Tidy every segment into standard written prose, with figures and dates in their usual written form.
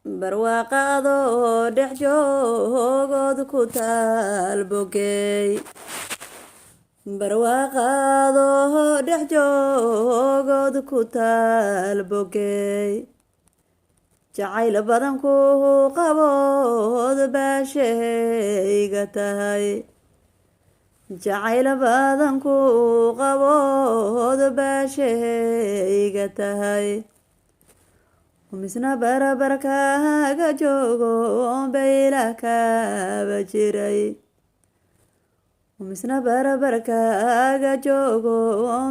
barwaaqaado dhex joogood ku taal bogey barwaaqaado dhex joogood ku taal bogey jacayl badan ku qabood baashayga tahay jacayl badan ku qabood baashayga tahay misna barabarkaaga joogo bayla kaaba jiray misna barabarkaaga joogo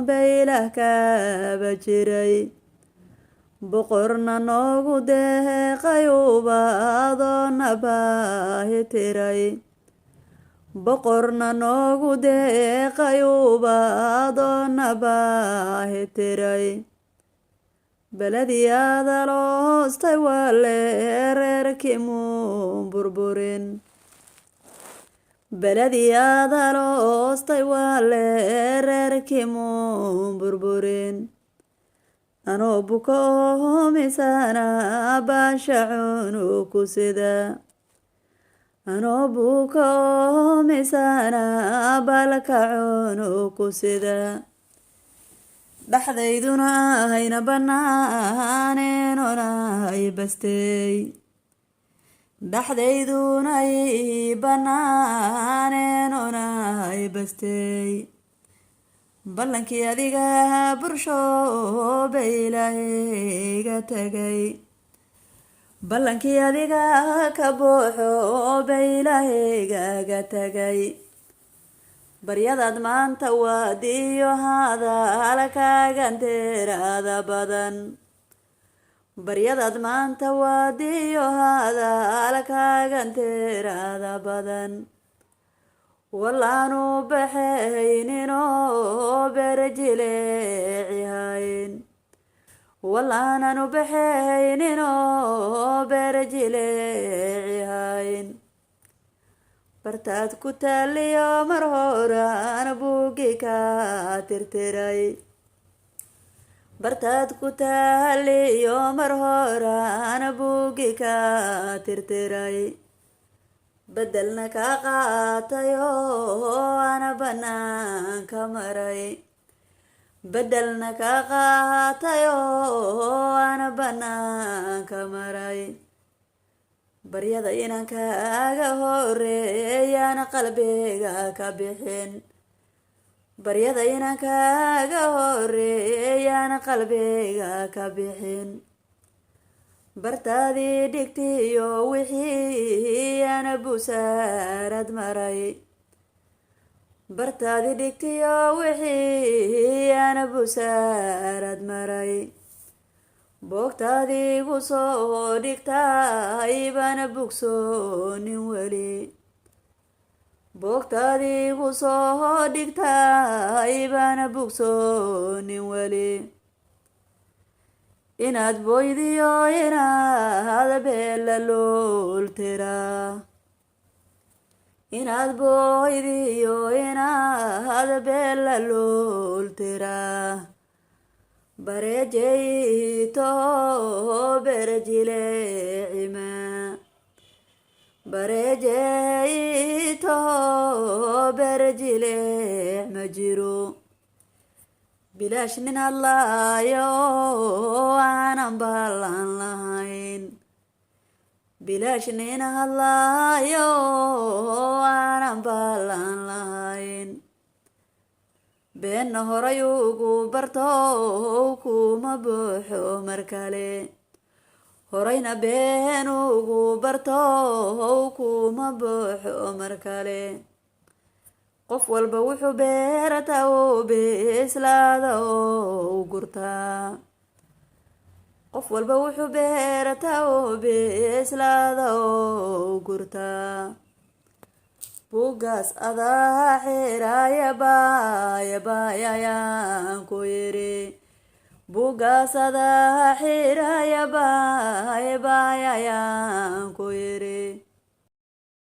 bayla kaaba jiray boqorna noogu deeqayuba adoona baahi tiray boqorna noogu deeqayuba adoona baahi tiray belediyada loostay waale reerkii muu burburin belediyada loostay waale reerkii muu burburin anoo buko misana baashacunu ku sida anoo buko misana balkacunu ku sida dhaxdayduna hayna banaaneenona ay bastey dhaxdayduna ay banaaneenona ay bastey ballankii adiga bursho baylahayga tagay ballankii adiga ka buuxo baylahaygaga tagay baryadaad maanta waadiyo hadalkaaganteeraada badan baryadaad maanta waadiyo hadalkaaganteeraada badan wallaanu baxayninoo berjileecihayn wallaananu baxayninoo berjileecihayn bartaad ku taaliyo mar horaan buugi ka tirtiray bartaad ku taaliyo mar horaan buugi ka tirtiray bedelna ka qaatayo ana banaanka maray bedelna ka qaatayo ana banaanka maray baryada inaan kaaga horeeyana qalbiga ka bixin baryada inaan kaaga horeeyana qalbiga ka bixin bartaadii dhigtiyo wixii ana busaarad maray bartaadii dhigtiyo wixii ana busaarad maray boogtaadii gu soo dhigtay bana bugsoonin weli boogtaadii gu soo dhigtay bana bugsoonin weli inaad boydiyo inaad beela lool tiraa inaad boydiyo inaad beela lool tiraa barejeyto berjileecima barejeyto berjileec ma jiro bilaash nin hadlaayo aanan ballan lahayn bilaash nin hadlaayo aanan ballan lahayn beenna horay ugu barto kuma buuxo mar kale horayna been ugu barto kuma buuxo mar kale qof walba wuxuu beerata oo bislaada oo gurtaa qof walba wuxuu beerata oo bislaada oo gurtaa buugaas adaa xiraya baaya baayayaan ku yiri buugaas adaa xiraya baaya baayayaan ku yiri